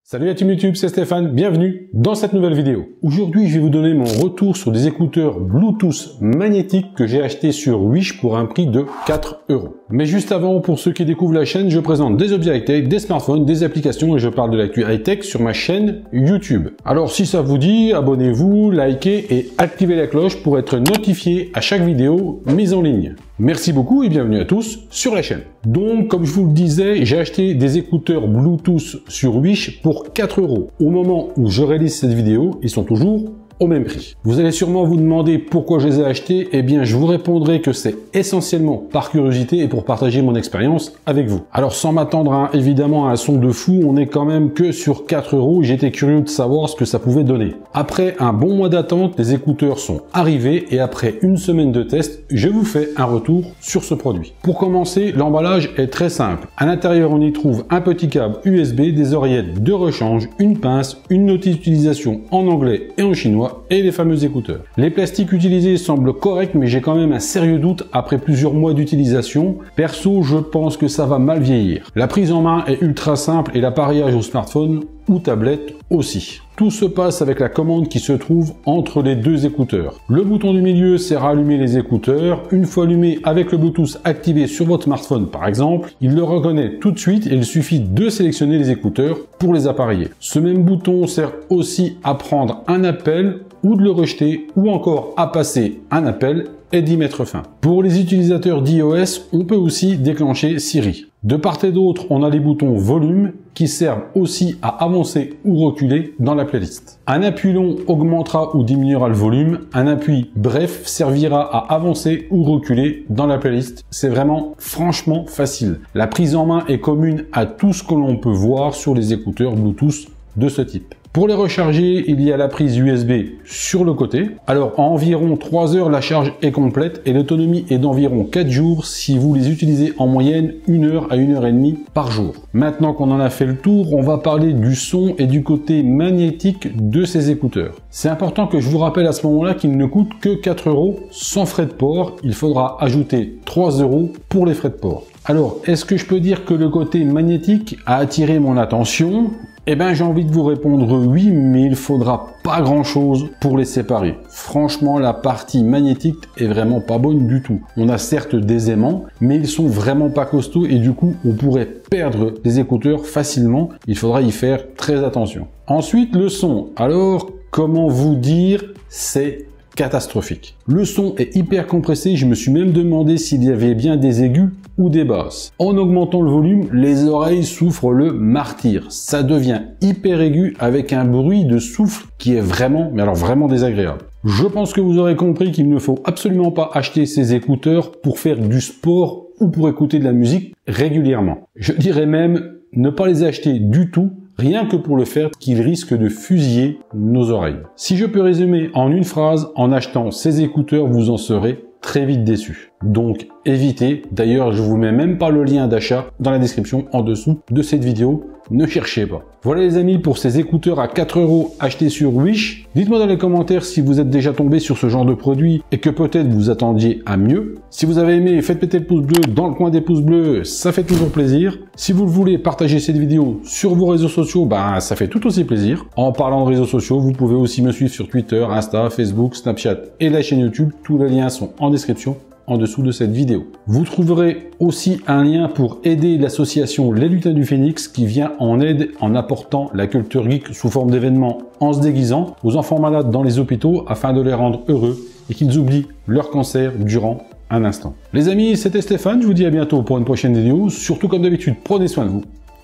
Salut la team YouTube, c'est Stéphane, bienvenue dans cette nouvelle vidéo. Aujourd'hui, je vais vous donner mon retour sur des écouteurs Bluetooth magnétiques que j'ai achetés sur Wish pour un prix de 4 €. Mais juste avant, pour ceux qui découvrent la chaîne, je présente des objets high-tech, des smartphones, des applications et je parle de l'actu high-tech sur ma chaîne YouTube. Alors si ça vous dit, abonnez-vous, likez et activez la cloche pour être notifié à chaque vidéo mise en ligne. Merci beaucoup et bienvenue à tous sur la chaîne. Donc, comme je vous le disais, j'ai acheté des écouteurs Bluetooth sur Wish pour 4 €. Au moment où je réalise cette vidéo, ils sont toujours au même prix. Vous allez sûrement vous demander pourquoi je les ai achetés. Eh bien, je vous répondrai que c'est essentiellement par curiosité et pour partager mon expérience avec vous. Alors, sans m'attendre évidemment à un son de fou, on est quand même que sur 4 €. J'étais curieux de savoir ce que ça pouvait donner. Après un bon mois d'attente, les écouteurs sont arrivés et après une semaine de test, je vous fais un retour sur ce produit. Pour commencer, l'emballage est très simple. À l'intérieur, on y trouve un petit câble USB, des oreillettes de rechange, une pince, une notice d'utilisation en anglais et en chinois, et les fameux écouteurs. Les plastiques utilisés semblent corrects, mais j'ai quand même un sérieux doute après plusieurs mois d'utilisation. Perso, je pense que ça va mal vieillir. La prise en main est ultra simple et l'appareillage au smartphone ou tablette aussi. Tout se passe avec la commande qui se trouve entre les deux écouteurs. Le bouton du milieu sert à allumer les écouteurs. Une fois allumé avec le Bluetooth activé sur votre smartphone par exemple, il le reconnaît tout de suite et il suffit de sélectionner les écouteurs pour les appareiller. Ce même bouton sert aussi à prendre un appel ou de le rejeter ou encore à passer un appel et d'y mettre fin. Pour les utilisateurs d'iOS, on peut aussi déclencher Siri. De part et d'autre, on a les boutons volume qui servent aussi à avancer ou reculer dans la playlist. Un appui long augmentera ou diminuera le volume. Un appui bref servira à avancer ou reculer dans la playlist. C'est vraiment franchement facile. La prise en main est commune à tout ce que l'on peut voir sur les écouteurs Bluetooth de ce type. Pour les recharger, il y a la prise USB sur le côté. Alors, en environ 3 heures, la charge est complète et l'autonomie est d'environ 4 jours si vous les utilisez en moyenne 1 heure à 1 heure et demie par jour. Maintenant qu'on en a fait le tour, on va parler du son et du côté magnétique de ces écouteurs. C'est important que je vous rappelle à ce moment-là qu'ils ne coûtent que 4 € sans frais de port. Il faudra ajouter 3 € pour les frais de port. Alors, est-ce que je peux dire que le côté magnétique a attiré mon attention ? Eh bien, j'ai envie de vous répondre oui, mais il faudra pas grand-chose pour les séparer. Franchement, la partie magnétique est vraiment pas bonne du tout. On a certes des aimants, mais ils sont vraiment pas costauds et du coup, on pourrait perdre des écouteurs facilement. Il faudra y faire très attention. Ensuite, le son. Alors, comment vous dire, c'est catastrophique. Le son est hyper compressé, je me suis même demandé s'il y avait bien des aigus ou des basses. En augmentant le volume, les oreilles souffrent le martyre. Ça devient hyper aigu avec un bruit de souffle qui est vraiment, mais alors vraiment désagréable. Je pense que vous aurez compris qu'il ne faut absolument pas acheter ces écouteurs pour faire du sport ou pour écouter de la musique régulièrement. Je dirais même ne pas les acheter du tout, rien que pour le faire qu'ils risquent de fusiller nos oreilles. Si je peux résumer en une phrase, en achetant ces écouteurs, vous en serez très vite déçu. Donc évitez, d'ailleurs je vous mets même pas le lien d'achat dans la description en dessous de cette vidéo, ne cherchez pas. Voilà les amis pour ces écouteurs à 4 € achetés sur Wish. Dites-moi dans les commentaires si vous êtes déjà tombé sur ce genre de produit et que peut-être vous attendiez à mieux. Si vous avez aimé, faites péter le pouce bleu dans le coin des pouces bleus, ça fait toujours plaisir. Si vous le voulez, partagez cette vidéo sur vos réseaux sociaux, ça fait tout aussi plaisir. En parlant de réseaux sociaux, vous pouvez aussi me suivre sur Twitter, Insta, Facebook, Snapchat et la chaîne YouTube. Tous les liens sont en description en dessous de cette vidéo. Vous trouverez aussi un lien pour aider l'association Les Lutins du Phénix qui vient en aide en apportant la culture geek sous forme d'événements en se déguisant aux enfants malades dans les hôpitaux afin de les rendre heureux et qu'ils oublient leur cancer durant un instant. Les amis, c'était Stéphane, je vous dis à bientôt pour une prochaine vidéo. Surtout comme d'habitude, prenez soin de vous.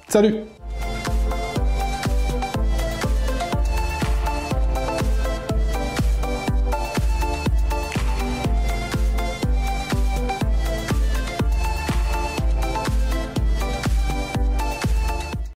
Salut!